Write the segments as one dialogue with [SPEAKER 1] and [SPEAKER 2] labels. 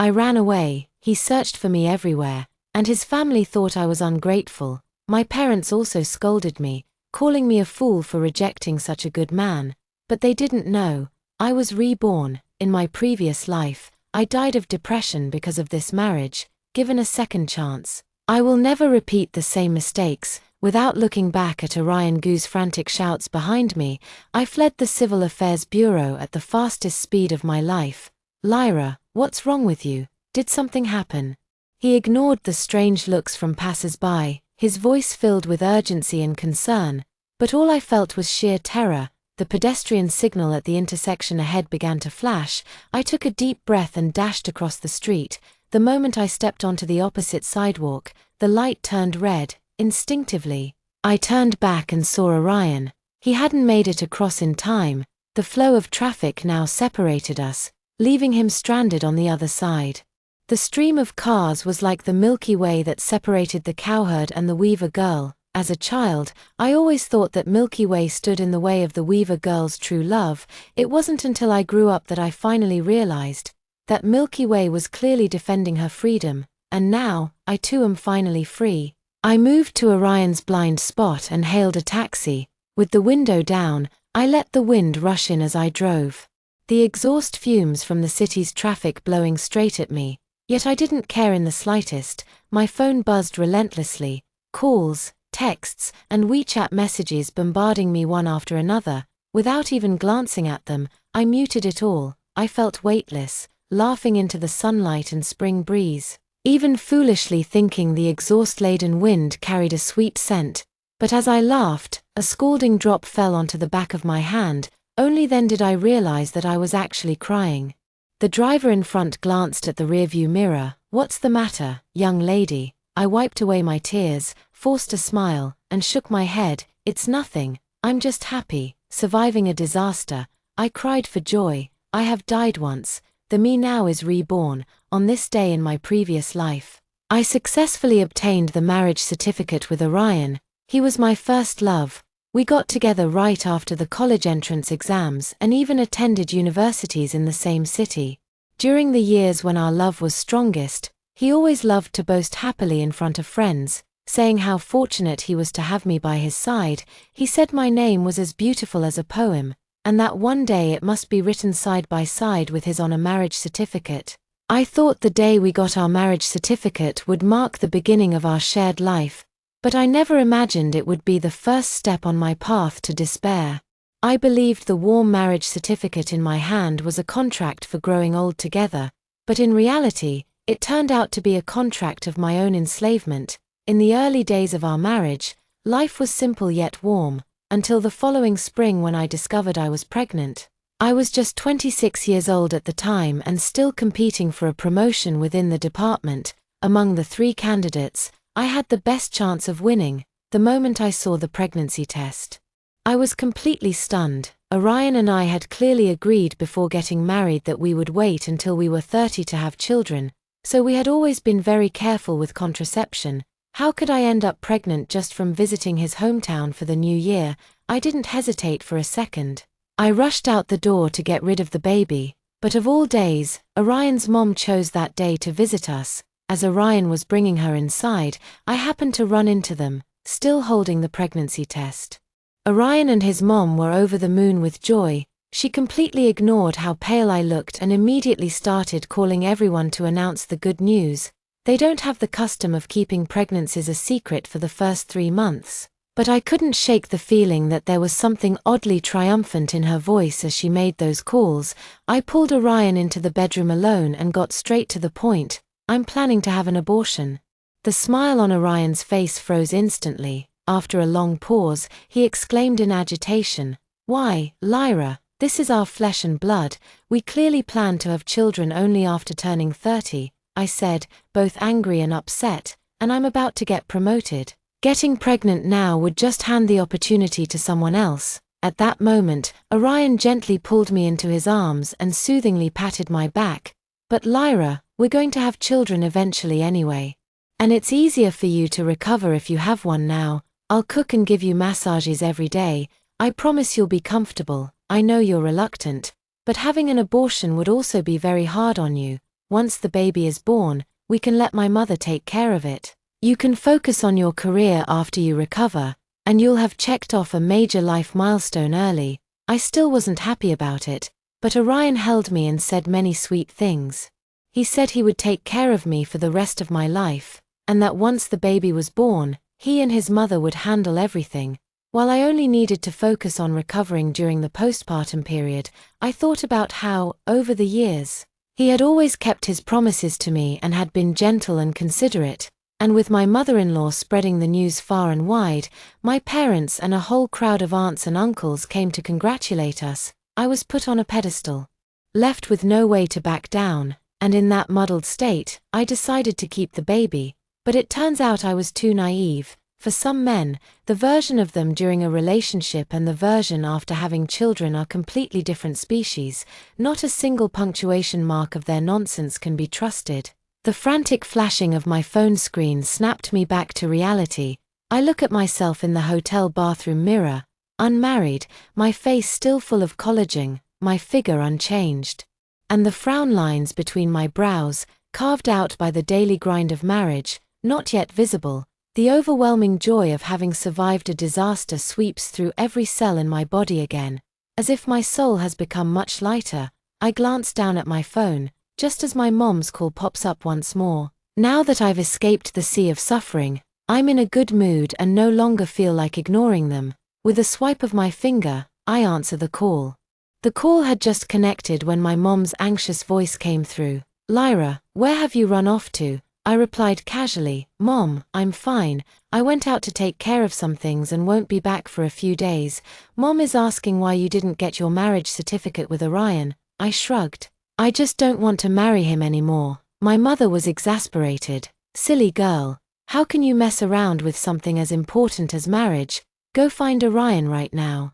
[SPEAKER 1] I ran away. He searched for me everywhere, and his family thought I was ungrateful. My parents also scolded me, calling me a fool for rejecting such a good man. But they didn't know. I was reborn. In my previous life, I died of depression because of this marriage. Given a second chance, I will never repeat the same mistakes. Without looking back at Orion Goo's frantic shouts behind me, I fled the Civil Affairs Bureau at the fastest speed of my life. Lyra, what's wrong with you? Did something happen? He ignored the strange looks from passers-by, his voice filled with urgency and concern, but all I felt was sheer terror. The pedestrian signal at the intersection ahead began to flash. I took a deep breath and dashed across the street. The moment I stepped onto the opposite sidewalk, the light turned red. Instinctively, I turned back and saw Orion. He hadn't made it across in time. The flow of traffic now separated us, leaving him stranded on the other side. The stream of cars was like the Milky Way that separated the cowherd and the weaver girl. As a child, I always thought that Milky Way stood in the way of the weaver girl's true love. It wasn't until I grew up that I finally realized that Milky Way was clearly defending her freedom, and now, I too am finally free. I moved to Orion's blind spot and hailed a taxi. With the window down, I let the wind rush in as I drove. The exhaust fumes from the city's traffic blowing straight at me, yet I didn't care in the slightest. My phone buzzed relentlessly, calls, texts, and WeChat messages bombarding me one after another. Without even glancing at them, I muted it all. I felt weightless, laughing into the sunlight and spring breeze, even foolishly thinking the exhaust-laden wind carried a sweet scent. But as I laughed, a scalding drop fell onto the back of my hand. Only then did I realize that I was actually crying. The driver in front glanced at the rearview mirror. "What's the matter, young lady?" I wiped away my tears, forced a smile, and shook my head. "It's nothing. I'm just happy, surviving a disaster." I cried for joy. I have died once. The me now is reborn. On this day in my previous life, I successfully obtained the marriage certificate with Orion. He was my first love. We got together right after the college entrance exams and even attended universities in the same city. During the years when our love was strongest, he always loved to boast happily in front of friends, saying how fortunate he was to have me by his side. He said my name was as beautiful as a poem, and that one day it must be written side by side with his on a marriage certificate. I thought the day we got our marriage certificate would mark the beginning of our shared life, but I never imagined it would be the first step on my path to despair. I believed the warm marriage certificate in my hand was a contract for growing old together, but in reality, it turned out to be a contract of my own enslavement. In the early days of our marriage, life was simple yet warm, until the following spring when I discovered I was pregnant. I was just 26 years old at the time and still competing for a promotion within the department. Among the 3 candidates, I had the best chance of winning. The moment I saw the pregnancy test, I was completely stunned. Orion and I had clearly agreed before getting married that we would wait until we were 30 to have children, so we had always been very careful with contraception. How could I end up pregnant just from visiting his hometown for the new year? I didn't hesitate for a second. I rushed out the door to get rid of the baby, but of all days, Orion's mom chose that day to visit us. As Orion was bringing her inside, I happened to run into them, still holding the pregnancy test. Orion and his mom were over the moon with joy. She completely ignored how pale I looked and immediately started calling everyone to announce the good news. They don't have the custom of keeping pregnancies a secret for the first 3 months. But I couldn't shake the feeling that there was something oddly triumphant in her voice as she made those calls. I pulled Orion into the bedroom alone and got straight to the point. "I'm planning to have an abortion." The smile on Orion's face froze instantly. After a long pause, he exclaimed in agitation, "Why, Lyra, this is our flesh and blood. We clearly plan to have children only after turning 30, I said, both angry and upset, "and I'm about to get promoted. Getting pregnant now would just hand the opportunity to someone else." At that moment, Orion gently pulled me into his arms and soothingly patted my back. "But Lyra, we're going to have children eventually anyway. And it's easier for you to recover if you have one now. I'll cook and give you massages every day. I promise you'll be comfortable. I know you're reluctant, but having an abortion would also be very hard on you. once the baby is born, we can let my mother take care of it. You can focus on your career after you recover, and you'll have checked off a major life milestone early." I still wasn't happy about it, but Orion held me and said many sweet things. He said he would take care of me for the rest of my life, and that once the baby was born, he and his mother would handle everything. While I only needed to focus on recovering during the postpartum period, I thought about how, over the years, he had always kept his promises to me and had been gentle and considerate. And with my mother-in-law spreading the news far and wide, my parents and a whole crowd of aunts and uncles came to congratulate us. I was put on a pedestal, left with no way to back down, and in that muddled state, I decided to keep the baby. But it turns out I was too naive. For some men, the version of them during a relationship and the version after having children are completely different species. Not a single punctuation mark of their nonsense can be trusted. The frantic flashing of my phone screen snapped me back to reality. I look at myself in the hotel bathroom mirror, unmarried, my face still full of collagen, my figure unchanged. And the frown lines between my brows, carved out by the daily grind of marriage, not yet visible. The overwhelming joy of having survived a disaster sweeps through every cell in my body again. As if my soul has become much lighter, I glance down at my phone, just as my mom's call pops up once more. Now that I've escaped the sea of suffering, I'm in a good mood and no longer feel like ignoring them. With a swipe of my finger, I answer the call. The call had just connected when my mom's anxious voice came through. "Lyra, where have you run off to?" I replied casually, "Mom, I'm fine. I went out to take care of some things and won't be back for a few days. Mom is asking why you didn't get your marriage certificate with Orion." I shrugged. "I just don't want to marry him anymore." My mother was exasperated. "Silly girl. How can you mess around with something as important as marriage? Go find Orion right now.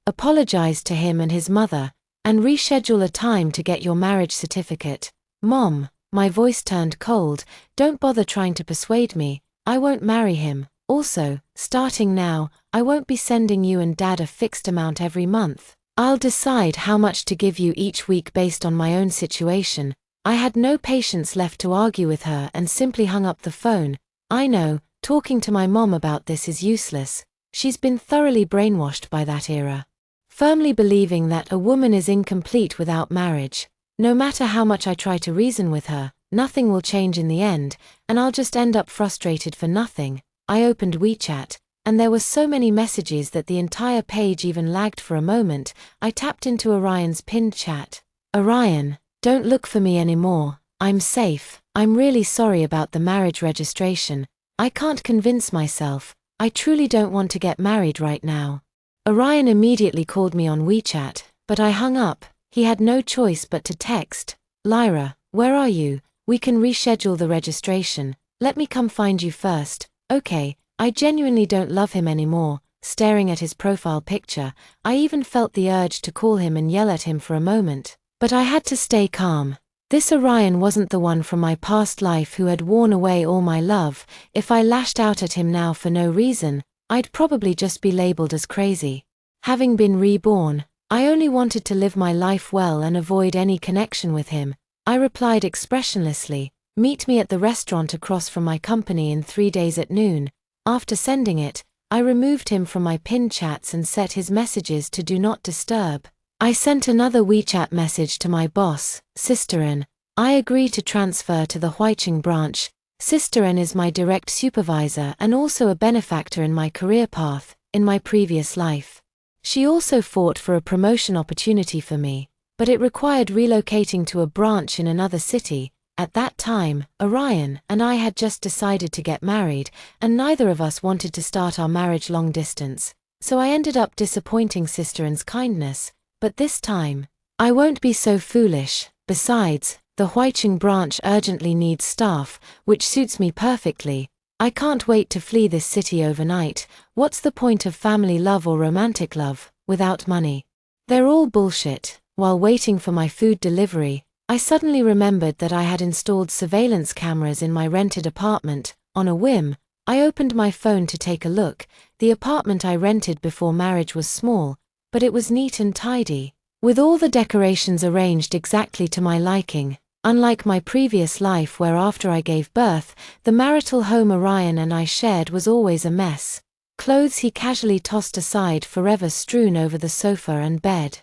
[SPEAKER 1] Apologize to him and his mother, and reschedule a time to get your marriage certificate." "Mom," my voice turned cold, "don't bother trying to persuade me. I won't marry him. Also, starting now, I won't be sending you and Dad a fixed amount every month. I'll decide how much to give you each week based on my own situation." I had no patience left to argue with her and simply hung up the phone. I know, talking to my mom about this is useless. She's been thoroughly brainwashed by that era, firmly believing that a woman is incomplete without marriage. No matter how much I try to reason with her, nothing will change in the end, and I'll just end up frustrated for nothing. I opened WeChat, and there were so many messages that the entire page even lagged for a moment. I tapped into Orion's pinned chat. "Orion, don't look for me anymore. I'm safe. I'm really sorry about the marriage registration. I can't convince myself. I truly don't want to get married right now." Orion immediately called me on WeChat, but I hung up. He had no choice but to text. "Lyra, where are you? We can reschedule the registration. Let me come find you first." "Okay." I genuinely don't love him anymore. Staring at his profile picture, I even felt the urge to call him and yell at him for a moment. But I had to stay calm. This Orion wasn't the one from my past life who had worn away all my love. If I lashed out at him now for no reason, I'd probably just be labeled as crazy. Having been reborn, I only wanted to live my life well and avoid any connection with him. I replied expressionlessly, "Meet me at the restaurant across from my company in 3 days at noon." After sending it, I removed him from my pinned chats and set his messages to Do Not Disturb. I sent another WeChat message to my boss, Sisterin. I agree to transfer to the Huicheng branch. Sisterin is my direct supervisor and also a benefactor in my career path, in my previous life. She also fought for a promotion opportunity for me, but it required relocating to a branch in another city. At that time, Orion and I had just decided to get married, and neither of us wanted to start our marriage long distance. So I ended up disappointing Sisterin's kindness. But this time, I won't be so foolish. Besides, the Huicheng branch urgently needs staff, which suits me perfectly. I can't wait to flee this city overnight. What's the point of family love or romantic love without money? They're all bullshit. While waiting for my food delivery, I suddenly remembered that I had installed surveillance cameras in my rented apartment. On a whim, I opened my phone to take a look. The apartment I rented before marriage was small, but it was neat and tidy, with all the decorations arranged exactly to my liking. Unlike my previous life where after I gave birth, the marital home Orion and I shared was always a mess. Clothes he casually tossed aside, forever strewn over the sofa and bed.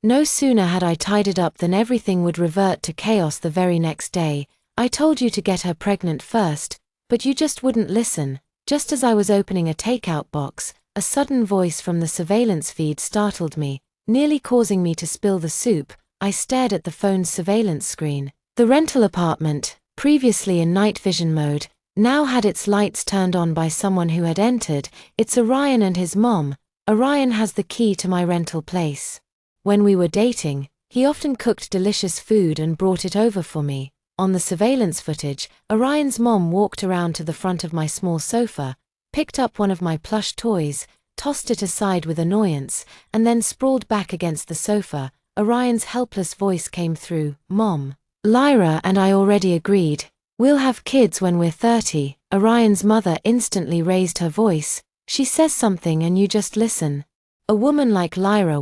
[SPEAKER 1] No sooner had I tidied up than everything would revert to chaos the very next day. I told you to get her pregnant first, but you just wouldn't listen. Just as I was opening a takeout box, a sudden voice from the surveillance feed startled me, nearly causing me to spill the soup. I stared at the phone's surveillance screen. The rental apartment, previously in night vision mode, now had its lights turned on by someone who had entered. It's Orion and his mom. Orion has the key to my rental place. When we were dating, he often cooked delicious food and brought it over for me. On the surveillance footage, Orion's mom walked around to the front of my small sofa, picked up one of my plush toys, tossed it aside with annoyance, and then sprawled back against the sofa. Orion's helpless voice came through, "Mom. Lyra and I already agreed. We'll have kids when we're 30. Orion's mother instantly raised her voice. "She says something and you just listen. A woman like Lyra,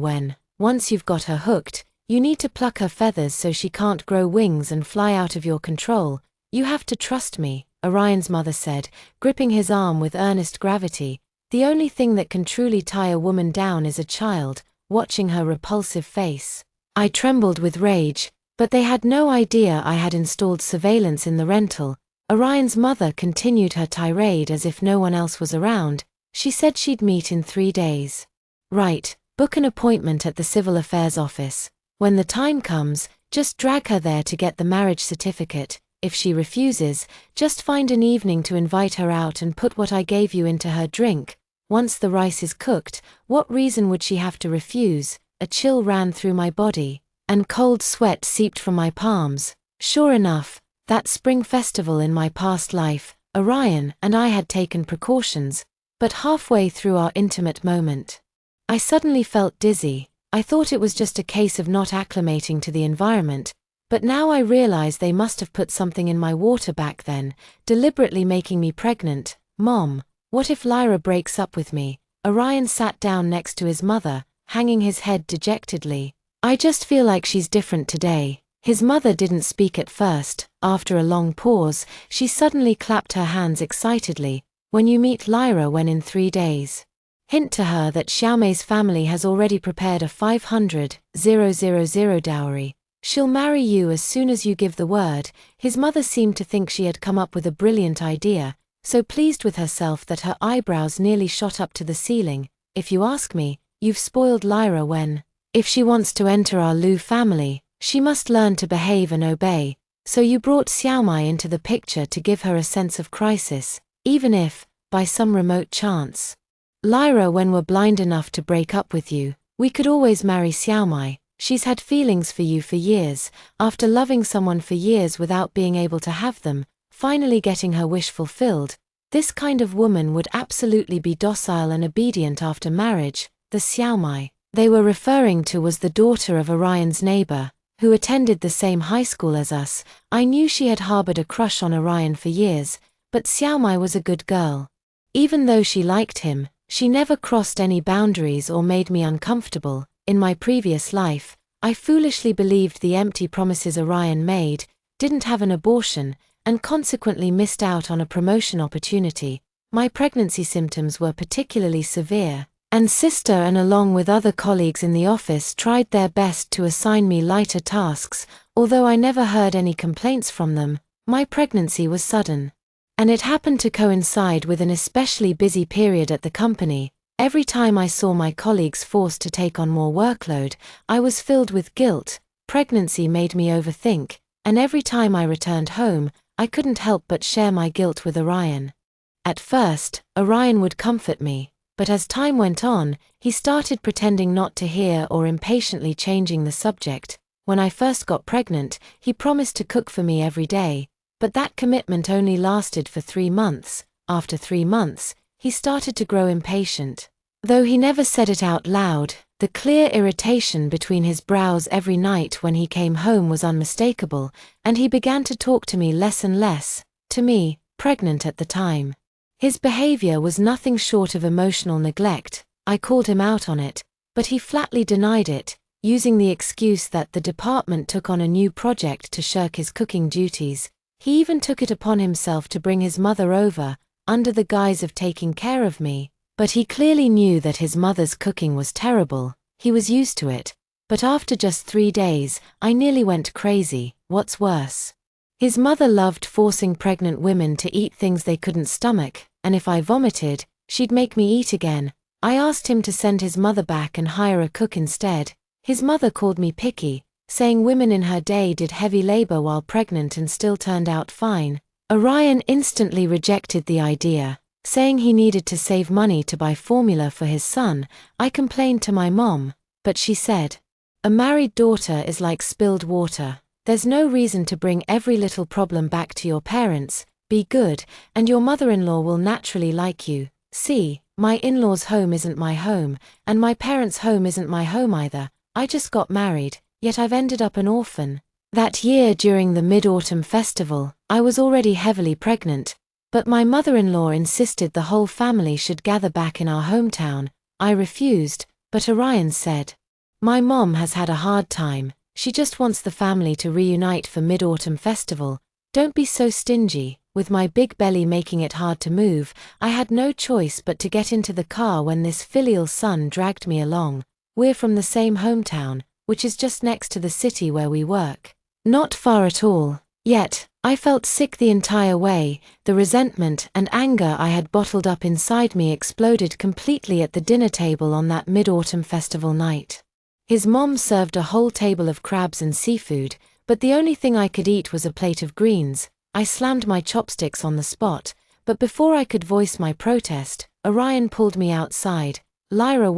[SPEAKER 1] once you've got her hooked, you need to pluck her feathers so she can't grow wings and fly out of your control. You have to trust me," Orion's mother said, gripping his arm with earnest gravity. "The only thing that can truly tie a woman down is a child." Watching her repulsive face, I trembled with rage. But they had no idea I had installed surveillance in the rental. Orion's mother continued her tirade as if no one else was around. She said she'd meet in 3 days. "Right, book an appointment at the Civil Affairs office. When the time comes, just drag her there to get the marriage certificate. If she refuses, just find an evening to invite her out and put what I gave you into her drink. Once the rice is cooked, what reason would she have to refuse?" A chill ran through my body, and cold sweat seeped from my palms. Sure enough, that spring festival in my past life, Orion and I had taken precautions, but halfway through our intimate moment, I suddenly felt dizzy. I thought it was just a case of not acclimating to the environment, but now I realize they must have put something in my water back then, deliberately making me pregnant. "Mom, what if Lyra breaks up with me?" Orion sat down next to his mother, hanging his head dejectedly. "I just feel like she's different today." His mother didn't speak at first. After a long pause, she suddenly clapped her hands excitedly. "When you meet Lyra in 3 days, hint to her that Xiaomei's family has already prepared a 500,000 dowry. She'll marry you as soon as you give the word." His mother seemed to think she had come up with a brilliant idea, so pleased with herself that her eyebrows nearly shot up to the ceiling. "If you ask me, you've spoiled Lyra if she wants to enter our Lu family, she must learn to behave and obey. So you brought Xiaomai into the picture to give her a sense of crisis, even if, by some remote chance, Lyra were blind enough to break up with you, we could always marry Xiaomai. She's had feelings for you for years. After loving someone for years without being able to have them, finally getting her wish fulfilled, this kind of woman would absolutely be docile and obedient after marriage." The Xiaomai they were referring to was the daughter of Orion's neighbor, who attended the same high school as us. I knew she had harbored a crush on Orion for years, but Xiaomai was a good girl. Even though she liked him, she never crossed any boundaries or made me uncomfortable. In my previous life, I foolishly believed the empty promises Orion made, didn't have an abortion, and consequently missed out on a promotion opportunity. My pregnancy symptoms were particularly severe, and sister and along with other colleagues in the office tried their best to assign me lighter tasks. Although I never heard any complaints from them, my pregnancy was sudden. And it happened to coincide with an especially busy period at the company. Every time I saw my colleagues forced to take on more workload, I was filled with guilt. Pregnancy made me overthink, and every time I returned home, I couldn't help but share my guilt with Orion. At first, Orion would comfort me, but as time went on, he started pretending not to hear or impatiently changing the subject. When I first got pregnant, he promised to cook for me every day, but that commitment only lasted for 3 months. After 3 months, he started to grow impatient. Though he never said it out loud, the clear irritation between his brows every night when he came home was unmistakable, and he began to talk to me less and less, to me, pregnant at the time. His behavior was nothing short of emotional neglect. I called him out on it, but he flatly denied it. using the excuse that the department took on a new project to shirk his cooking duties. He even took it upon himself to bring his mother over, under the guise of taking care of me, but he clearly knew that his mother's cooking was terrible. He was used to it. But after just 3 days, I nearly went crazy. What's worse? His mother loved forcing pregnant women to eat things they couldn't stomach, and if I vomited, she'd make me eat again. I asked him to send his mother back and hire a cook instead. His mother called me picky, saying women in her day did heavy labor while pregnant and still turned out fine. Orion instantly rejected the idea, saying he needed to save money to buy formula for his son. I complained to my mom, but she said, "A married daughter is like spilled water. There's no reason to bring every little problem back to your parents. Be good, and your mother-in-law will naturally like you. See, my in-laws' home isn't my home, and my parents' home isn't my home either. I just got married, yet I've ended up an orphan." That year during the Mid-Autumn Festival, I was already heavily pregnant, but my mother-in-law insisted the whole family should gather back in our hometown. I refused, but Orion said, "My mom has had a hard time. She just wants the family to reunite for Mid-Autumn Festival. Don't be so stingy." With my big belly making it hard to move, I had no choice but to get into the car when this filial son dragged me along. We're from the same hometown, which is just next to the city where we work. Not far at all. Yet, I felt sick the entire way. The resentment and anger I had bottled up inside me exploded completely at the dinner table on that Mid-Autumn Festival night. His mom served a whole table of crabs and seafood, but the only thing I could eat was a plate of greens. I slammed my chopsticks on the spot, but before I could voice my protest, Orion pulled me outside. "Lyra,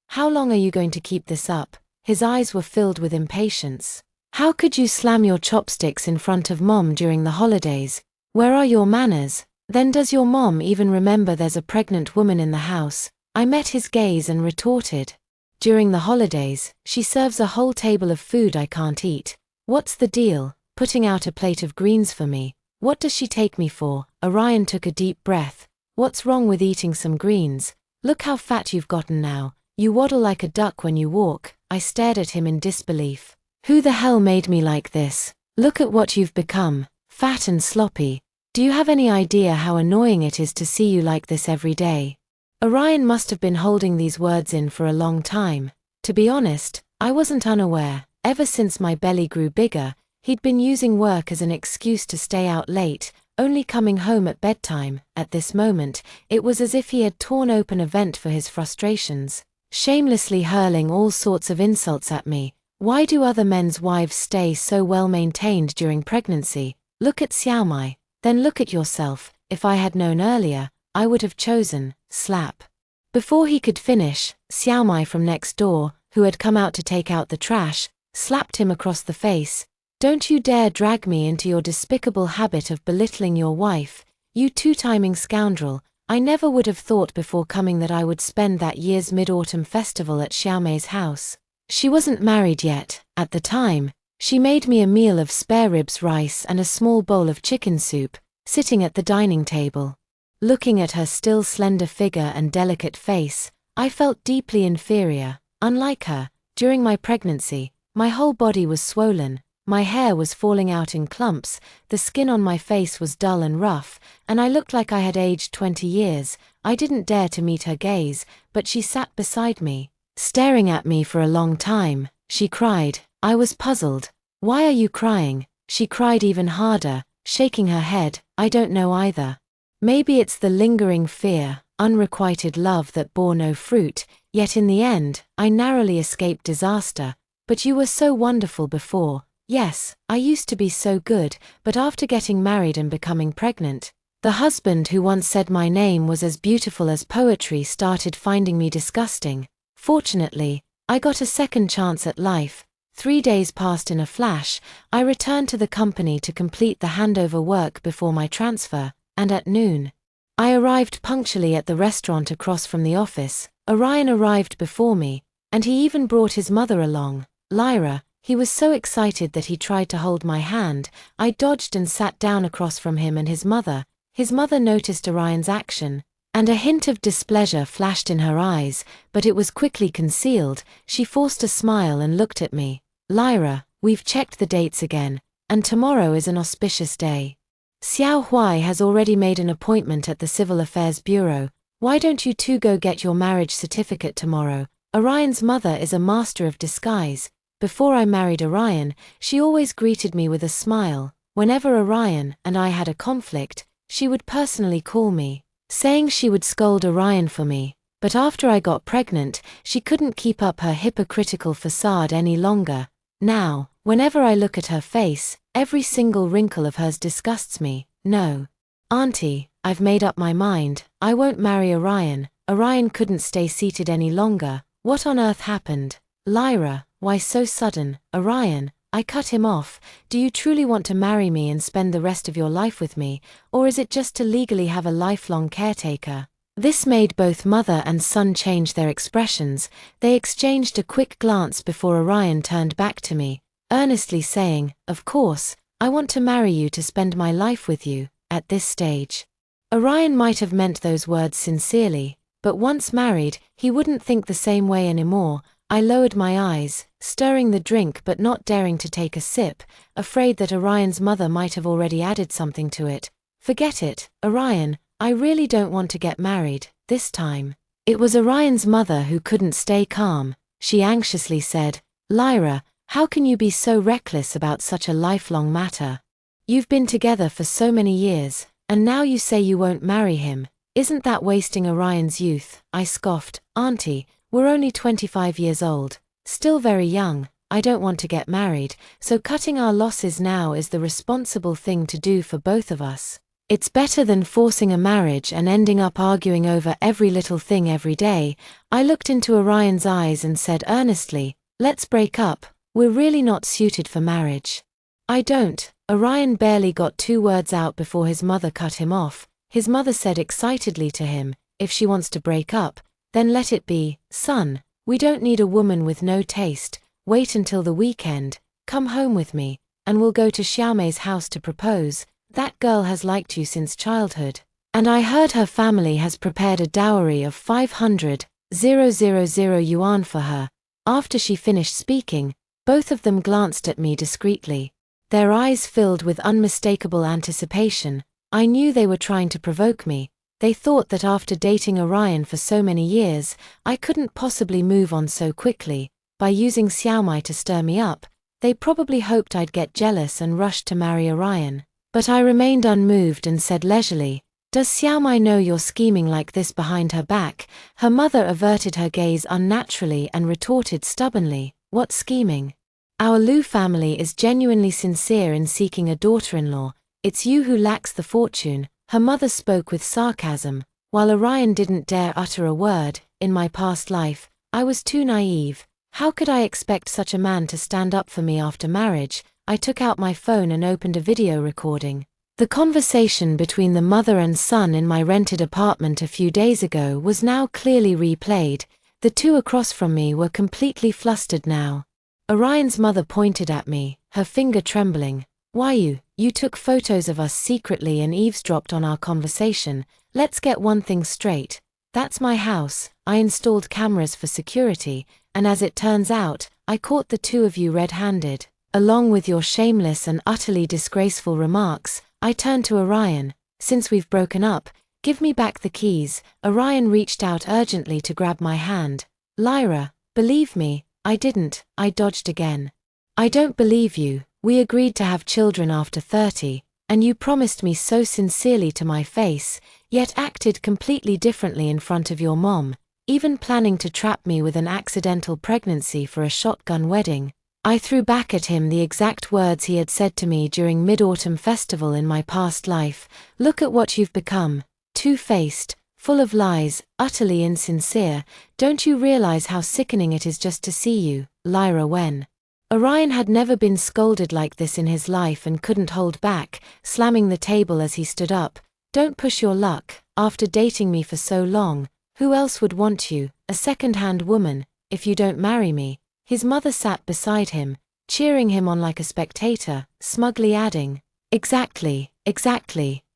[SPEAKER 1] how long are you going to keep this up?" His eyes were filled with impatience. "How could you slam your chopsticks in front of Mom during the holidays? Where are your manners? Then does your mom even remember there's a pregnant woman in the house?" I met his gaze and retorted, "During the holidays, she serves a whole table of food I can't eat. What's the deal, putting out a plate of greens for me? What does she take me for?" Orion took a deep breath. "What's wrong with eating some greens? Look how fat you've gotten now. You waddle like a duck when you walk." I stared at him in disbelief. "Who the hell made me like this? Look at what you've become, fat and sloppy. Do you have any idea how annoying it is to see you like this every day?" Orion must have been holding these words in for a long time. To be honest, I wasn't unaware. Ever since my belly grew bigger, he'd been using work as an excuse to stay out late, only coming home at bedtime. At this moment, it was as if he had torn open a vent for his frustrations, shamelessly hurling all sorts of insults at me. Why do other men's wives stay so well maintained during pregnancy? Look at Xiaomai, then look at yourself. If I had known earlier, I would have chosen slap. Before he could finish, Xiaomai from next door, who had come out to take out the trash, slapped him across the face. "Don't you dare drag me into your despicable habit of belittling your wife, you two-timing scoundrel. I never would have thought before coming that I would spend that year's Mid-Autumn Festival at Xiaomei's house." She wasn't married yet. At the time, she made me a meal of spare ribs, rice and a small bowl of chicken soup, sitting at the dining table. Looking at her still slender figure and delicate face, I felt deeply inferior. Unlike her, during my pregnancy, my whole body was swollen, my hair was falling out in clumps, the skin on my face was dull and rough, and I looked like I had aged 20 years. I didn't dare to meet her gaze, but she sat beside me, staring at me for a long time. She cried. I was puzzled. "Why are you crying?" She cried even harder, shaking her head. "I don't know either. Maybe it's the lingering fear, unrequited love that bore no fruit, yet in the end, I narrowly escaped disaster. But you were so wonderful before." Yes, I used to be so good, but after getting married and becoming pregnant, the husband who once said my name was as beautiful as poetry started finding me disgusting. Fortunately, I got a second chance at life. 3 days passed in a flash. I returned to the company to complete the handover work before my transfer, and at noon, I arrived punctually at the restaurant across from the office. Orion arrived before me, and he even brought his mother along, Lyra. He was so excited that he tried to hold my hand. I dodged and sat down across from him and his mother. His mother noticed Orion's action. And a hint of displeasure flashed in her eyes, but it was quickly concealed. She forced a smile and looked at me. Lyra, we've checked the dates again, and tomorrow is an auspicious day. Xiao Huai has already made an appointment at the Civil Affairs Bureau. Why don't you two go get your marriage certificate tomorrow? Orion's mother is a master of disguise. Before I married Orion, she always greeted me with a smile. Whenever Orion and I had a conflict, she would personally call me, saying she would scold Orion for me. But after I got pregnant, she couldn't keep up her hypocritical facade any longer. Now, whenever I look at her face, every single wrinkle of hers disgusts me. No. Auntie, I've made up my mind. I won't marry Orion. Orion couldn't stay seated any longer. What on earth happened? Lyra, why so sudden? Orion, I cut him off. Do you truly want to marry me and spend the rest of your life with me, or is it just to legally have a lifelong caretaker? This made both mother and son change their expressions. They exchanged a quick glance before Orion turned back to me, earnestly saying, "Of course, I want to marry you to spend my life with you." At this stage, Orion might have meant those words sincerely, but once married, he wouldn't think the same way anymore. I lowered my eyes, stirring the drink but not daring to take a sip, afraid that Orion's mother might have already added something to it. Forget it, Orion, I really don't want to get married, this time. It was Orion's mother who couldn't stay calm. She anxiously said, "Lyra, how can you be so reckless about such a lifelong matter? You've been together for so many years, and now you say you won't marry him. Isn't that wasting Orion's youth?" I scoffed. "Auntie, we're only 25 years old, still very young. I don't want to get married, so cutting our losses now is the responsible thing to do for both of us. It's better than forcing a marriage and ending up arguing over every little thing every day." I looked into Orion's eyes and said earnestly, "Let's break up. We're really not suited for marriage." "I don't." Orion barely got 2 words out before his mother cut him off. His mother said excitedly to him, "If she wants to break up, then let it be. Son, we don't need a woman with no taste. Wait until the weekend, come home with me, and we'll go to Xiaomei's house to propose. That girl has liked you since childhood. And I heard her family has prepared a dowry of 500,000 yuan for her." After she finished speaking, both of them glanced at me discreetly. Their eyes filled with unmistakable anticipation. I knew they were trying to provoke me. They thought that after dating Orion for so many years, I couldn't possibly move on so quickly. By using Xiaomei to stir me up, they probably hoped I'd get jealous and rush to marry Orion. But I remained unmoved and said leisurely, "Does Xiaomei know you're scheming like this behind her back?" Her mother averted her gaze unnaturally and retorted stubbornly, "What scheming? Our Lu family is genuinely sincere in seeking a daughter-in-law. It's you who lacks the fortune." Her mother spoke with sarcasm, while Orion didn't dare utter a word. In my past life, I was too naive. How could I expect such a man to stand up for me after marriage? I took out my phone and opened a video recording. The conversation between the mother and son in my rented apartment a few days ago was now clearly replayed. The two across from me were completely flustered now. Orion's mother pointed at me, her finger trembling. "Why you took photos of us secretly and eavesdropped on our conversation. Let's get one thing straight. That's my house. I installed cameras for security, and as it turns out, I caught the two of you red-handed. Along with your shameless and utterly disgraceful remarks." I turned to Orion. "Since we've broken up, give me back the keys." Orion reached out urgently to grab my hand. "Lyra, believe me, I didn't." I dodged again. "I don't believe you. We agreed to have children after 30, and you promised me so sincerely to my face, yet acted completely differently in front of your mom, even planning to trap me with an accidental pregnancy for a shotgun wedding." I threw back at him the exact words he had said to me during Mid-Autumn Festival in my past life. "Look at what you've become. Two-faced, full of lies, utterly insincere. Don't you realize how sickening it is just to see you, Lyra?" When Orion had never been scolded like this in his life and couldn't hold back, slamming the table as he stood up. "Don't push your luck. After dating me for so long, who else would want you, a second-hand woman, if you don't marry me?" His mother sat beside him, cheering him on like a spectator, smugly adding, Exactly.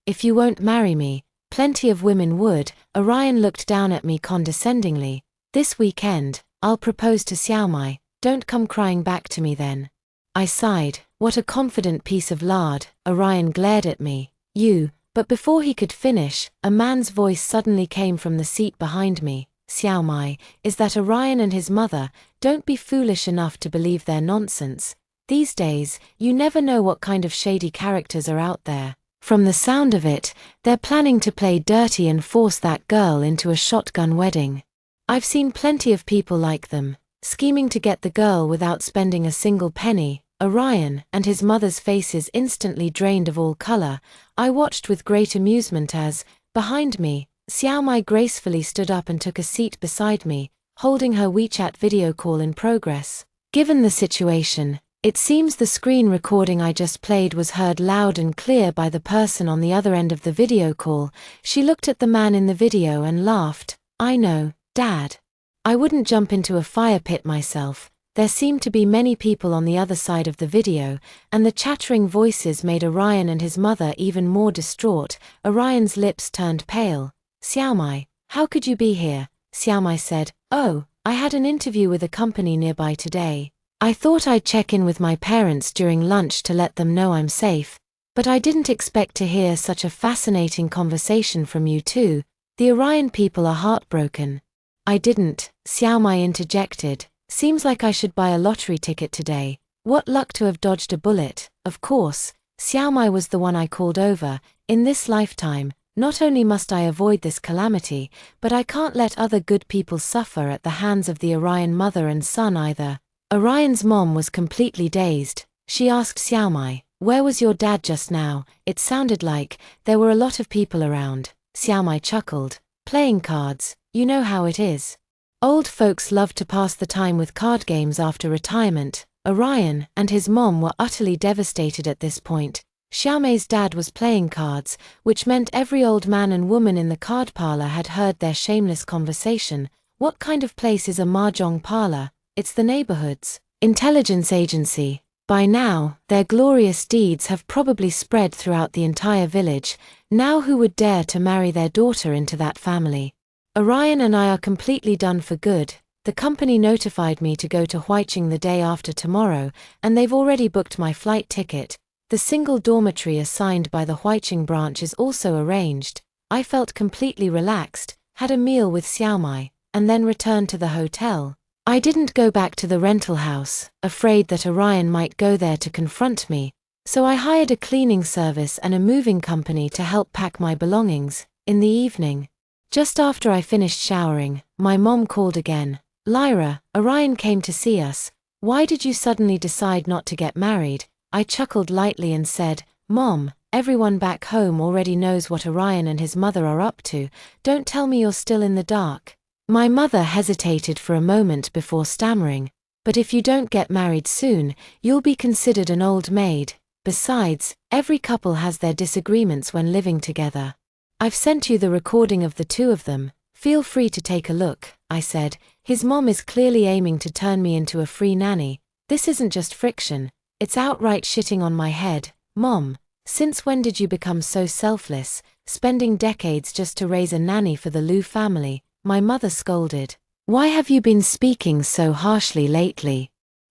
[SPEAKER 1] If you won't marry me, Plenty of women would. Orion looked down at me condescendingly. This weekend, I'll propose to Xiaomai. Don't come crying back to me then. I sighed. What a confident piece of lard. Orion glared at me. You. But before he could finish, a man's voice suddenly came from the seat behind me. Xiaomai, is that Orion and his mother? Don't be foolish enough to believe their nonsense. These days, you never know what kind of shady characters are out there. From the sound of it, they're planning to play dirty and force that girl into a shotgun wedding. I've seen plenty of people like them, scheming to get the girl without spending a single penny. Orion and his mother's faces instantly drained of all color. I watched with great amusement as, behind me, Xiaomai gracefully stood up and took a seat beside me, holding her WeChat video call in progress. Given the situation, it seems the screen recording I just played was heard loud and clear by the person on the other end of the video call. She looked at the man in the video and laughed. I know, Dad. I wouldn't jump into a fire pit myself. There seemed to be many people on the other side of the video, and the chattering voices made Orion and his mother even more distraught. Orion's lips turned pale. Xiaomai, how could you be here? Xiaomai said, Oh, I had an interview with a company nearby today. I thought I'd check in with my parents during lunch to let them know I'm safe, but I didn't expect to hear such a fascinating conversation from you two. The Orion people are heartbroken. I didn't, Xiaomai interjected. Seems like I should buy a lottery ticket today. What luck to have dodged a bullet. Of course, Xiaomai was the one I called over. In this lifetime, not only must I avoid this calamity, but I can't let other good people suffer at the hands of the Orion mother and son either. Orion's mom was completely dazed. She asked Xiaomai, Where was your dad just now? It sounded like there were a lot of people around. Xiaomai chuckled. Playing cards, you know how it is. Old folks love to pass the time with card games after retirement. Orion and his mom were utterly devastated at this point. Xiaomai's dad was playing cards, which meant every old man and woman in the card parlor had heard their shameless conversation. What kind of place is a mahjong parlor? It's the neighborhood's intelligence agency. By now, their glorious deeds have probably spread throughout the entire village. Now who would dare to marry their daughter into that family? Orion and I are completely done for good. The company notified me to go to Huiqing the day after tomorrow, and they've already booked my flight ticket. The single dormitory assigned by the Huiqing branch is also arranged. I felt completely relaxed, had a meal with Xiaomai, and then returned to the hotel. I didn't go back to the rental house, afraid that Orion might go there to confront me, so I hired a cleaning service and a moving company to help pack my belongings. In the evening, just after I finished showering, my mom called again. Lyra, Orion came to see us. Why did you suddenly decide not to get married? I chuckled lightly and said, Mom, everyone back home already knows what Orion and his mother are up to. Don't tell me you're still in the dark. My mother hesitated for a moment before stammering. But if you don't get married soon, you'll be considered an old maid. Besides, every couple has their disagreements when living together. I've sent you the recording of the two of them. Feel free to take a look, I said. His mom is clearly aiming to turn me into a free nanny. This isn't just friction, it's outright shitting on my head. Mom, since when did you become so selfless, spending decades just to raise a nanny for the Liu family? My mother scolded. Why have you been speaking so harshly lately?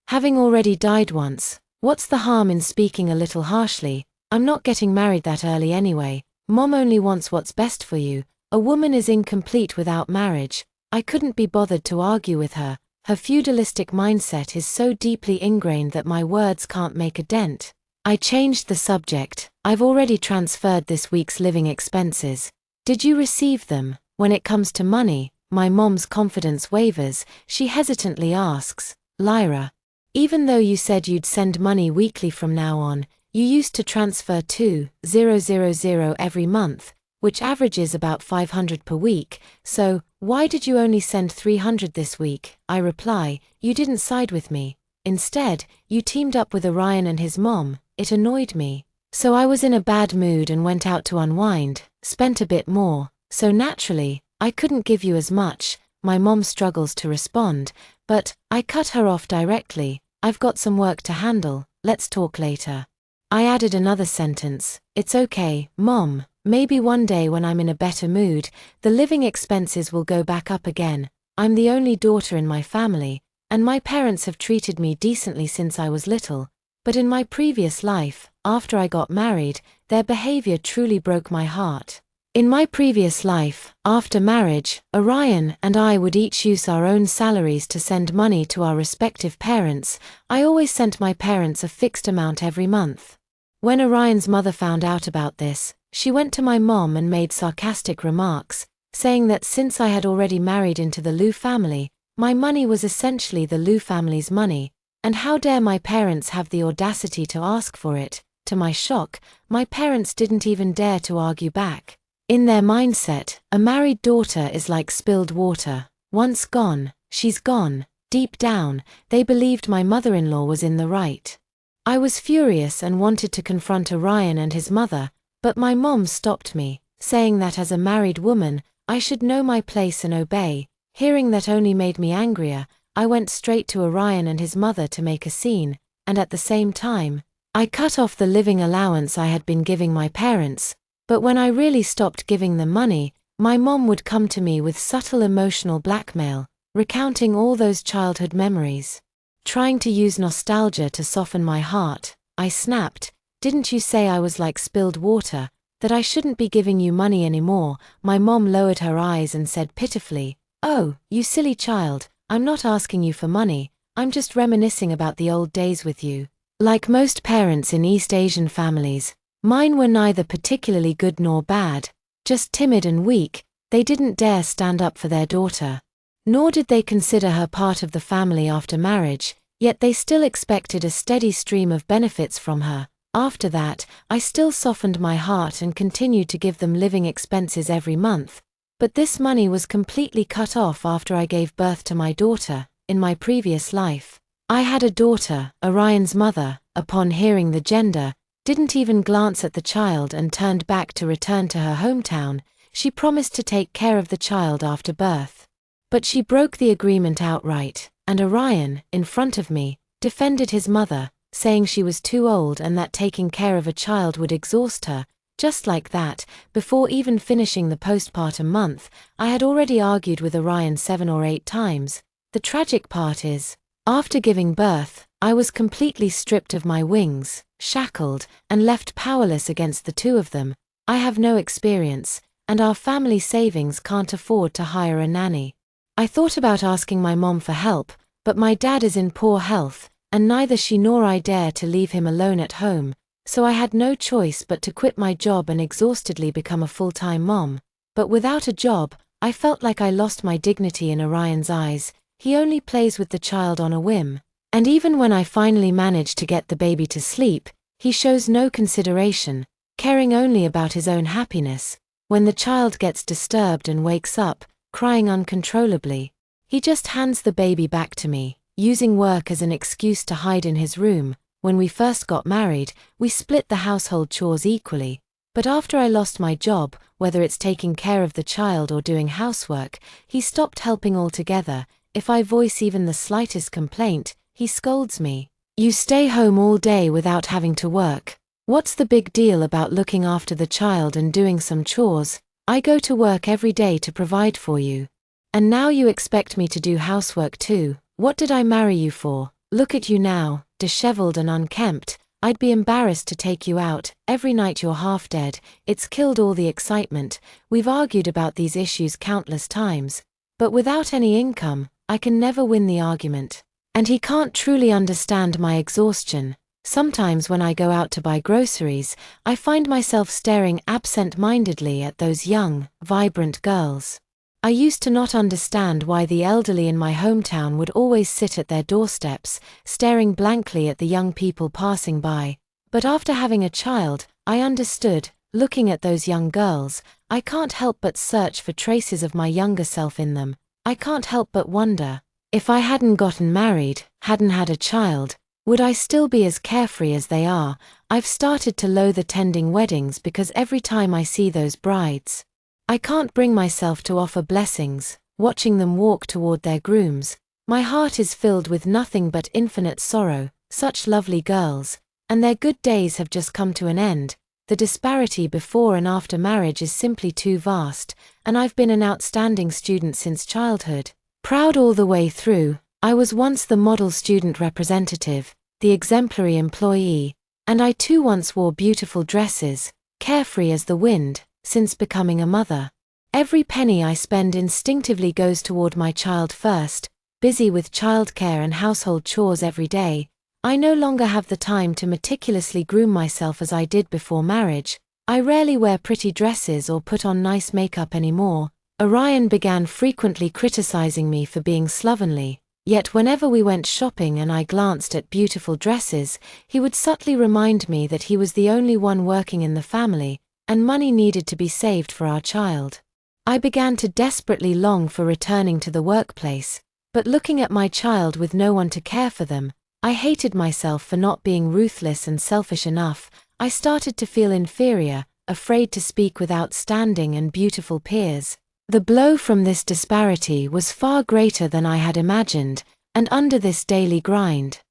[SPEAKER 1] Having already died once, what's the harm in speaking a little harshly? I'm not getting married that early anyway. Mom only wants what's best for you. A woman is incomplete without marriage. I couldn't be bothered to argue with her. Her feudalistic mindset is so deeply ingrained that my words can't make a dent. I changed the subject. I've already transferred this week's living expenses. Did you receive them? When it comes to money, my mom's confidence wavers. She hesitantly asks, Lyra, even though you said you'd send money weekly from now on, you used to transfer 2,000 every month, which averages about 500 per week, so why did you only send 300 this week? I reply, you didn't side with me. Instead, you teamed up with Orion and his mom. It annoyed me. So I was in a bad mood and went out to unwind, spent a bit more, so naturally, I couldn't give you as much. My mom struggles to respond, but I cut her off directly. I've got some work to handle, let's talk later. I added another sentence. It's okay, Mom. Maybe one day when I'm in a better mood, the living expenses will go back up again. I'm the only daughter in my family, and my parents have treated me decently since I was little. But in my previous life, after I got married, their behavior truly broke my heart. In my previous life, after marriage, Orion and I would each use our own salaries to send money to our respective parents. I always sent my parents a fixed amount every month. When Orion's mother found out about this, she went to my mom and made sarcastic remarks, saying that since I had already married into the Liu family, my money was essentially the Liu family's money, and how dare my parents have the audacity to ask for it. To my shock, my parents didn't even dare to argue back. In their mindset, a married daughter is like spilled water. Once gone, she's gone. Deep down, they believed my mother-in-law was in the right. I was furious and wanted to confront Orion and his mother, but my mom stopped me, saying that as a married woman, I should know my place and obey. Hearing that only made me angrier. I went straight to Orion and his mother to make a scene, and at the same time, I cut off the living allowance I had been giving my parents. But when I really stopped giving them money, my mom would come to me with subtle emotional blackmail, recounting all those childhood memories. Trying to use nostalgia to soften my heart, I snapped, "Didn't you say I was like spilled water, that I shouldn't be giving you money anymore?" My mom lowered her eyes and said pitifully, "Oh, you silly child, I'm not asking you for money, I'm just reminiscing about the old days with you." Like most parents in East Asian families, mine were neither particularly good nor bad, just timid and weak. They didn't dare stand up for their daughter. Nor did they consider her part of the family after marriage, yet they still expected a steady stream of benefits from her. After that, I still softened my heart and continued to give them living expenses every month. But this money was completely cut off after I gave birth to my daughter. In my previous life, I had a daughter. Orion's mother, upon hearing the gender, didn't even glance at the child and turned back to return to her hometown. She promised to take care of the child after birth. But she broke the agreement outright, and Orion, in front of me, defended his mother, saying she was too old and that taking care of a child would exhaust her. Just like that, before even finishing the postpartum month, I had already argued with Orion 7 or 8 times. The tragic part is, after giving birth, I was completely stripped of my wings, shackled, and left powerless against the two of them. I have no experience, and our family savings can't afford to hire a nanny. I thought about asking my mom for help, but my dad is in poor health, and neither she nor I dare to leave him alone at home, so I had no choice but to quit my job and exhaustedly become a full-time mom. But without a job, I felt like I lost my dignity in Orion's eyes. He only plays with the child on a whim, and even when I finally manage to get the baby to sleep, he shows no consideration, caring only about his own happiness. When the child gets disturbed and wakes up, crying uncontrollably, he just hands the baby back to me, using work as an excuse to hide in his room. When we first got married, we split the household chores equally, but after I lost my job, whether it's taking care of the child or doing housework, he stopped helping altogether. If I voice even the slightest complaint, he scolds me. "You stay home all day without having to work. What's the big deal about looking after the child and doing some chores? I go to work every day to provide for you. And now you expect me to do housework too. What did I marry you for? Look at you now, disheveled and unkempt. I'd be embarrassed to take you out. Every night you're half dead. It's killed all the excitement." We've argued about these issues countless times, but without any income, I can never win the argument. And he can't truly understand my exhaustion. Sometimes when I go out to buy groceries, I find myself staring absent-mindedly at those young, vibrant girls. I used to not understand why the elderly in my hometown would always sit at their doorsteps, staring blankly at the young people passing by. But after having a child, I understood. Looking at those young girls, I can't help but search for traces of my younger self in them. I can't help but wonder, if I hadn't gotten married, hadn't had a child, would I still be as carefree as they are? I've started to loathe attending weddings because every time I see those brides, I can't bring myself to offer blessings. Watching them walk toward their grooms, my heart is filled with nothing but infinite sorrow. Such lovely girls, and their good days have just come to an end. The disparity before and after marriage is simply too vast, and I've been an outstanding student since childhood. Proud all the way through, I was once the model student representative, the exemplary employee, and I too once wore beautiful dresses, carefree as the wind, since becoming a mother. Every penny I spend instinctively goes toward my child first, busy with childcare and household chores every day. I no longer have the time to meticulously groom myself as I did before marriage. I rarely wear pretty dresses or put on nice makeup anymore. Orion began frequently criticizing me for being slovenly, yet whenever we went shopping and I glanced at beautiful dresses, he would subtly remind me that he was the only one working in the family, and money needed to be saved for our child. I began to desperately long for returning to the workplace, but looking at my child with no one to care for them, I hated myself for not being ruthless and selfish enough. I started to feel inferior, afraid to speak with outstanding and beautiful peers. The blow from this disparity was far greater than I had imagined, and under this daily grind,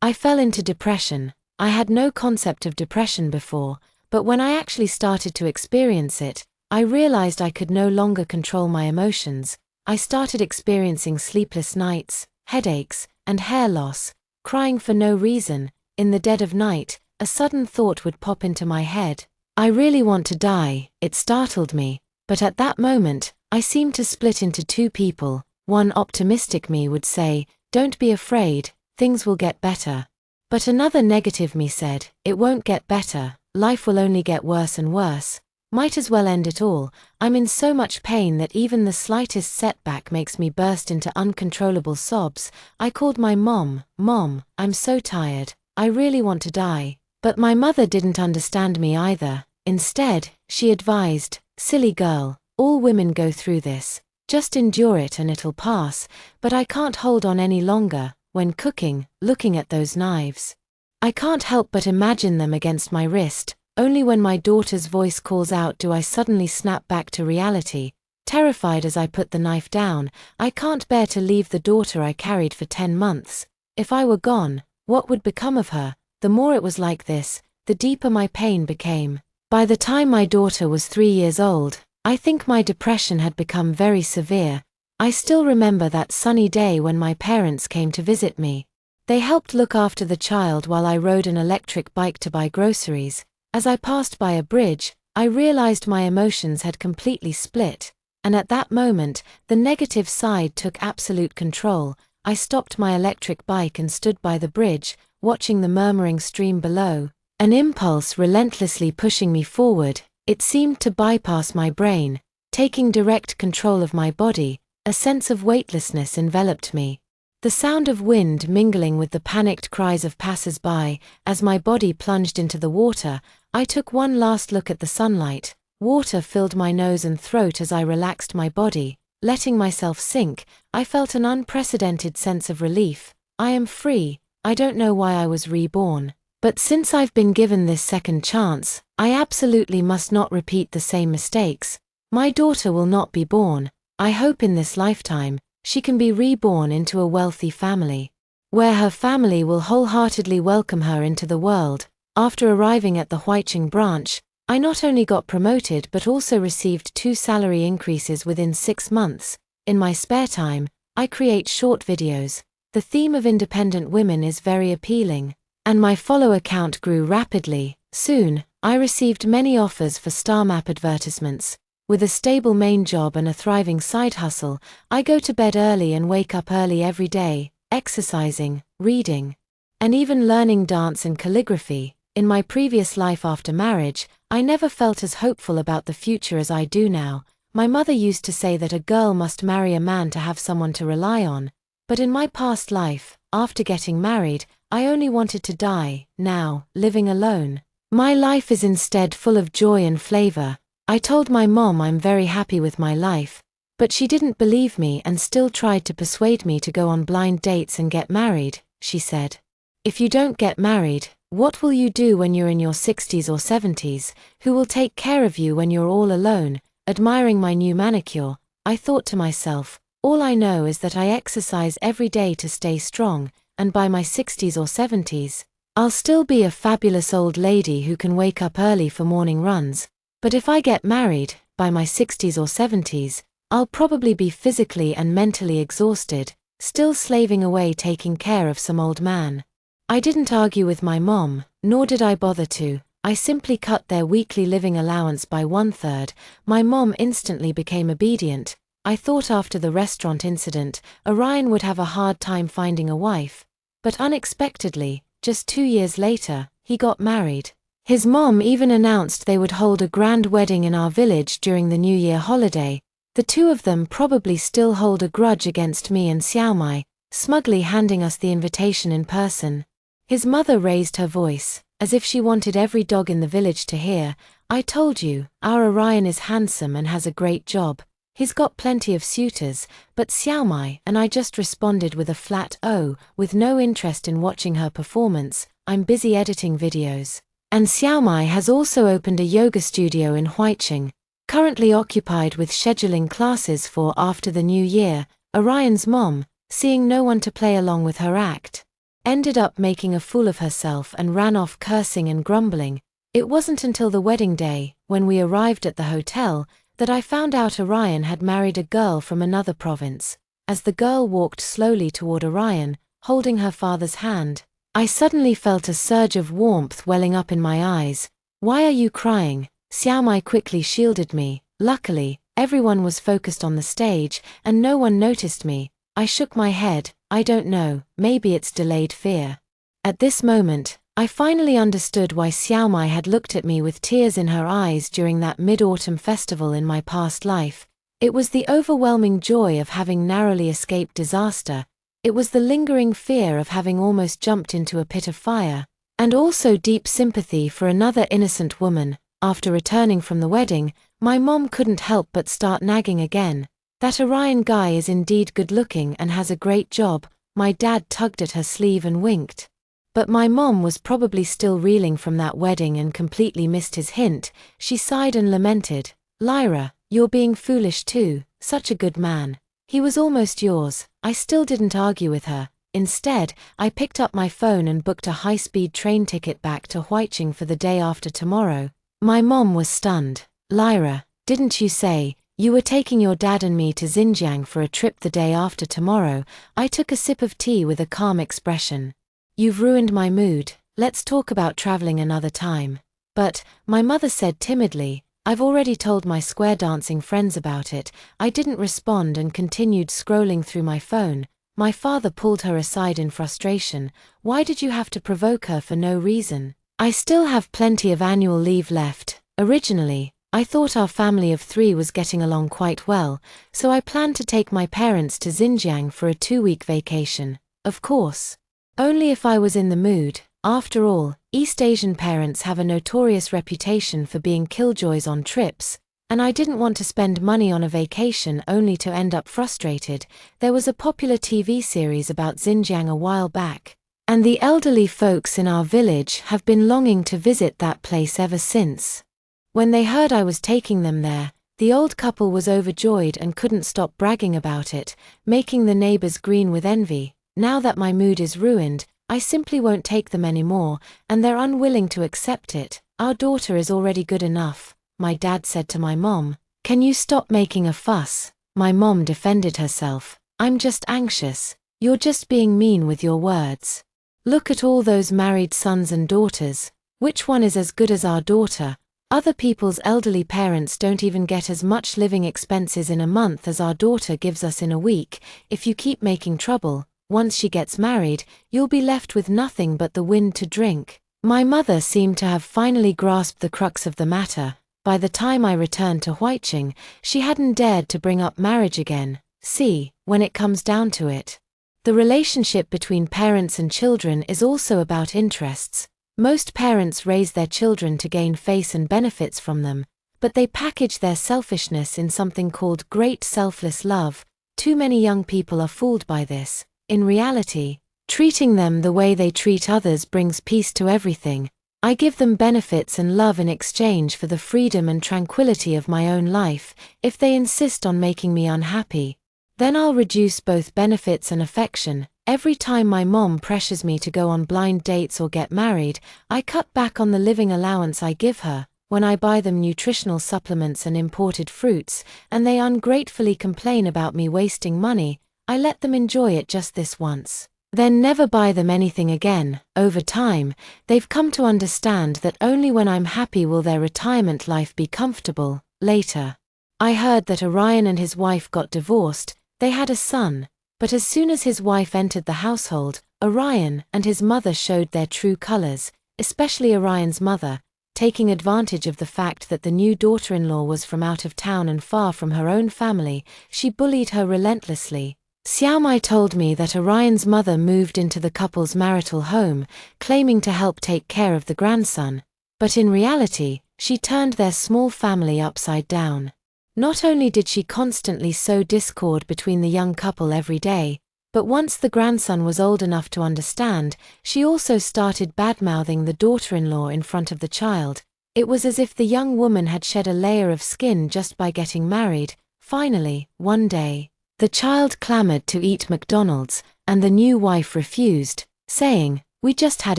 [SPEAKER 1] I fell into depression. I had no concept of depression before, but when I actually started to experience it, I realized I could no longer control my emotions. I started experiencing sleepless nights, headaches, and hair loss, crying for no reason. In the dead of night, a sudden thought would pop into my head. I really want to die. It startled me, but at that moment, I seemed to split into two people. One optimistic me would say, "Don't be afraid, things will get better." But another negative me said, "It won't get better, life will only get worse and worse. Might as well end it all. I'm in so much pain that even the slightest setback makes me burst into uncontrollable sobs." I called my mom. "Mom, I'm so tired. I really want to die." But my mother didn't understand me either. Instead, she advised, "Silly girl, all women go through this. Just endure it and it'll pass." But I can't hold on any longer. When cooking, looking at those knives, I can't help but imagine them against my wrist. Only when my daughter's voice calls out do I suddenly snap back to reality. Terrified as I put the knife down, I can't bear to leave the daughter I carried for 10 months. If I were gone, what would become of her? The more it was like this, the deeper my pain became. By the time my daughter was 3 years old, I think my depression had become very severe. I still remember that sunny day when my parents came to visit me. They helped look after the child while I rode an electric bike to buy groceries. As I passed by a bridge, I realized my emotions had completely split, and at that moment, the negative side took absolute control. I stopped my electric bike and stood by the bridge, watching the murmuring stream below. An impulse relentlessly pushing me forward, it seemed to bypass my brain, taking direct control of my body. A sense of weightlessness enveloped me. The sound of wind mingling with the panicked cries of passers-by. As my body plunged into the water, I took one last look at the sunlight. Water filled my nose and throat as I relaxed my body. Letting myself sink, I felt an unprecedented sense of relief. I am free. I don't know why I was reborn. But since I've been given this second chance, I absolutely must not repeat the same mistakes. My daughter will not be born. I hope in this lifetime, she can be reborn into a wealthy family, where her family will wholeheartedly welcome her into the world. After arriving at the Huicheng branch, I not only got promoted but also received 2 salary increases within 6 months. In my spare time, I create short videos. The theme of independent women is very appealing, and my follower count grew rapidly. Soon, I received many offers for star map advertisements. With a stable main job and a thriving side hustle, I go to bed early and wake up early every day, exercising, reading, and even learning dance and calligraphy. In my previous life after marriage, I never felt as hopeful about the future as I do now. My mother used to say that a girl must marry a man to have someone to rely on. But in my past life, after getting married, I only wanted to die. Now, living alone, my life is instead full of joy and flavor. I told my mom I'm very happy with my life, but she didn't believe me and still tried to persuade me to go on blind dates and get married. She said, "If you don't get married, what will you do when you're in your 60s or 70s? Who will take care of you when you're all alone?" Admiring my new manicure, I thought to myself, all I know is that I exercise every day to stay strong, and by my 60s or 70s, I'll still be a fabulous old lady who can wake up early for morning runs, but if I get married, by my 60s or 70s, I'll probably be physically and mentally exhausted, still slaving away taking care of some old man. I didn't argue with my mom, nor did I bother to. I simply cut their weekly living allowance by 1/3. My mom instantly became obedient. I thought after the restaurant incident, Orion would have a hard time finding a wife. But unexpectedly, just 2 years later, he got married. His mom even announced they would hold a grand wedding in our village during the New Year holiday. The two of them probably still hold a grudge against me and Xiaomai, smugly handing us the invitation in person. His mother raised her voice, as if she wanted every dog in the village to hear. I told you, our Orion is handsome and has a great job. He's got plenty of suitors, but Xiaomai and I just responded with a flat "oh," with no interest in watching her performance. I'm busy editing videos. And Xiaomai has also opened a yoga studio in Huiqing, currently occupied with scheduling classes for after the new year. Orion's mom, seeing no one to play along with her act, ended up making a fool of herself and ran off cursing and grumbling. It wasn't until the wedding day, when we arrived at the hotel, that I found out Orion had married a girl from another province. As the girl walked slowly toward Orion, holding her father's hand, I suddenly felt a surge of warmth welling up in my eyes. "Why are you crying?" Xiaomai quickly shielded me. Luckily, everyone was focused on the stage, and no one noticed me. I shook my head. I don't know, maybe it's delayed fear. At this moment, I finally understood why Xiaomai had looked at me with tears in her eyes during that mid-autumn festival in my past life. It was the overwhelming joy of having narrowly escaped disaster. It was the lingering fear of having almost jumped into a pit of fire. And also deep sympathy for another innocent woman. After returning from the wedding, my mom couldn't help but start nagging again. "That Orion guy is indeed good-looking and has a great job." My dad tugged at her sleeve and winked. But my mom was probably still reeling from that wedding and completely missed his hint. She sighed and lamented. "Lyra, you're being foolish too, such a good man. He was almost yours." I still didn't argue with her. Instead, I picked up my phone and booked a high-speed train ticket back to Huiqing for the day after tomorrow. My mom was stunned. "Lyra, didn't you say you were taking your dad and me to Xinjiang for a trip the day after tomorrow?" I took a sip of tea with a calm expression. "You've ruined my mood. Let's talk about traveling another time." "But," my mother said timidly, "I've already told my square dancing friends about it." I didn't respond and continued scrolling through my phone. My father pulled her aside in frustration. "Why did you have to provoke her for no reason? I still have plenty of annual leave left. Originally, I thought our family of 3 was getting along quite well, so I planned to take my parents to Xinjiang for a 2-week vacation. Of course, only if I was in the mood. After all, East Asian parents have a notorious reputation for being killjoys on trips, and I didn't want to spend money on a vacation only to end up frustrated. There was a popular TV series about Xinjiang a while back, and the elderly folks in our village have been longing to visit that place ever since. When they heard I was taking them there, the old couple was overjoyed and couldn't stop bragging about it, making the neighbors green with envy. Now that my mood is ruined, I simply won't take them anymore, and they're unwilling to accept it. "Our daughter is already good enough," my dad said to my mom. "Can you stop making a fuss?" My mom defended herself. "I'm just anxious. You're just being mean with your words. Look at all those married sons and daughters. Which one is as good as our daughter? Other people's elderly parents don't even get as much living expenses in a month as our daughter gives us in a week. If you keep making trouble, once she gets married, you'll be left with nothing but the wind to drink." My mother seemed to have finally grasped the crux of the matter. By the time I returned to Huiqing, she hadn't dared to bring up marriage again. See, when it comes down to it, the relationship between parents and children is also about interests. Most parents raise their children to gain face and benefits from them, but they package their selfishness in something called great selfless love. Too many young people are fooled by this. In reality, treating them the way they treat others brings peace to everything. I give them benefits and love in exchange for the freedom and tranquility of my own life. If they insist on making me unhappy, Then I'll reduce both benefits and affection. Every time my mom pressures me to go on blind dates or get married, I cut back on the living allowance I give her. When I buy them nutritional supplements and imported fruits, and they ungratefully complain about me wasting money, I let them enjoy it just this once. Then never buy them anything again. Over time, they've come to understand that only when I'm happy will their retirement life be comfortable. Later, I heard that Orion and his wife got divorced. They had a son, but as soon as his wife entered the household, Orion and his mother showed their true colors, especially Orion's mother, taking advantage of the fact that the new daughter-in-law was from out of town and far from her own family. She bullied her relentlessly. Xiaomai told me that Orion's mother moved into the couple's marital home, claiming to help take care of the grandson, but in reality, she turned their small family upside down. Not only did she constantly sow discord between the young couple every day, but once the grandson was old enough to understand, she also started badmouthing the daughter-in-law in front of the child. It was as if the young woman had shed a layer of skin just by getting married. Finally, one day, the child clamored to eat McDonald's, and the new wife refused, saying, "We just had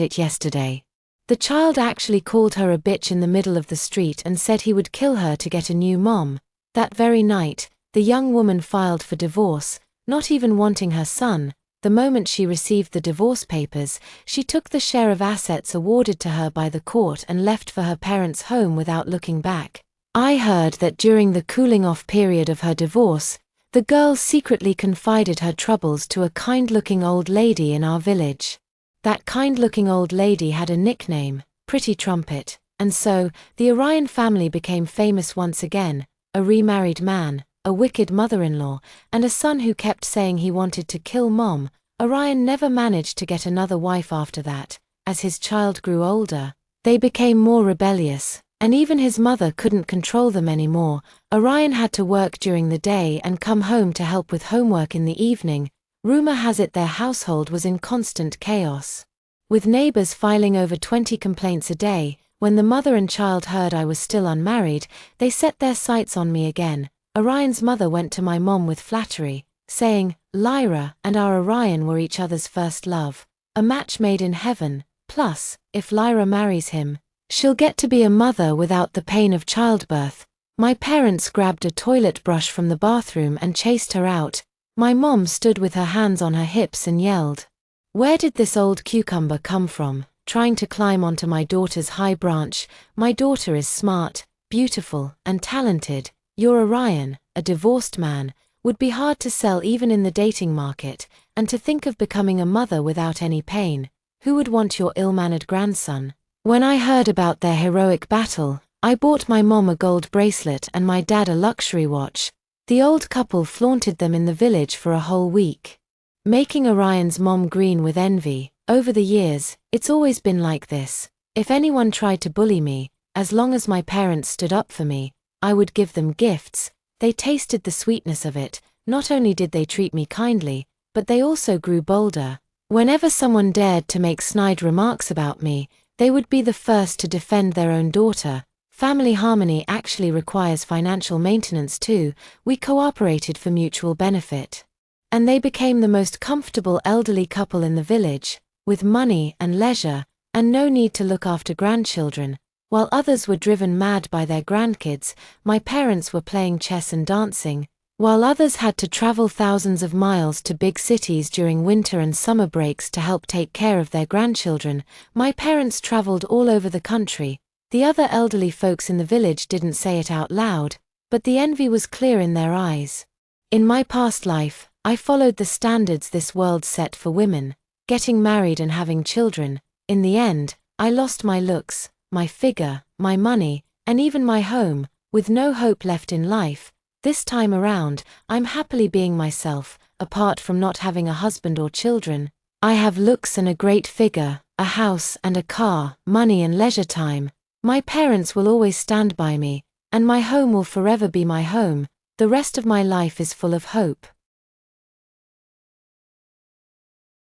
[SPEAKER 1] it yesterday." The child actually called her a bitch in the middle of the street and said he would kill her to get a new mom. That very night, the young woman filed for divorce, not even wanting her son. The moment she received the divorce papers, she took the share of assets awarded to her by the court and left for her parents' home without looking back. I heard that during the cooling-off period of her divorce, the girl secretly confided her troubles to a kind-looking old lady in our village. That kind-looking old lady had a nickname, Pretty Trumpet, and so, the Orion family became famous once again. A remarried man, a wicked mother-in-law, and a son who kept saying he wanted to kill mom. Orion never managed to get another wife after that. As his child grew older, they became more rebellious, and even his mother couldn't control them anymore. Orion had to work during the day and come home to help with homework in the evening. Rumor has it their household was in constant chaos, with neighbors filing over 20 complaints a day. When the mother and child heard I was still unmarried, they set their sights on me again. Orion's mother went to my mom with flattery, saying, "Lyra and our Orion were each other's first love, a match made in heaven. Plus, if Lyra marries him, she'll get to be a mother without the pain of childbirth." My parents grabbed a toilet brush from the bathroom and chased her out. My mom stood with her hands on her hips and yelled, "Where did this old cucumber come from, trying to climb onto my daughter's high branch? My daughter is smart, beautiful, and talented. Your Orion, a divorced man, would be hard to sell even in the dating market, and to think of becoming a mother without any pain. Who would want your ill-mannered grandson?" When I heard about their heroic battle, I bought my mom a gold bracelet and my dad a luxury watch. The old couple flaunted them in the village for a whole week, making Orion's mom green with envy. Over the years, it's always been like this. If anyone tried to bully me, as long as my parents stood up for me, I would give them gifts. They tasted the sweetness of it. Not only did they treat me kindly, but they also grew bolder. Whenever someone dared to make snide remarks about me, they would be the first to defend their own daughter. Family harmony actually requires financial maintenance too. We cooperated for mutual benefit. And they became the most comfortable elderly couple in the village, with money and leisure, and no need to look after grandchildren. While others were driven mad by their grandkids, my parents were playing chess and dancing. While others had to travel thousands of miles to big cities during winter and summer breaks to help take care of their grandchildren, my parents traveled all over the country. The other elderly folks in the village didn't say it out loud, but the envy was clear in their eyes. In my past life, I followed the standards this world set for women, getting married and having children. In the end, I lost my looks, my figure, my money, and even my home, with no hope left in life. This time around, I'm happily being myself. Apart from not having a husband or children, I have looks and a great figure, a house and a car, money and leisure time. My parents will always stand by me, and my home will forever be my home. The rest of my life is full of hope.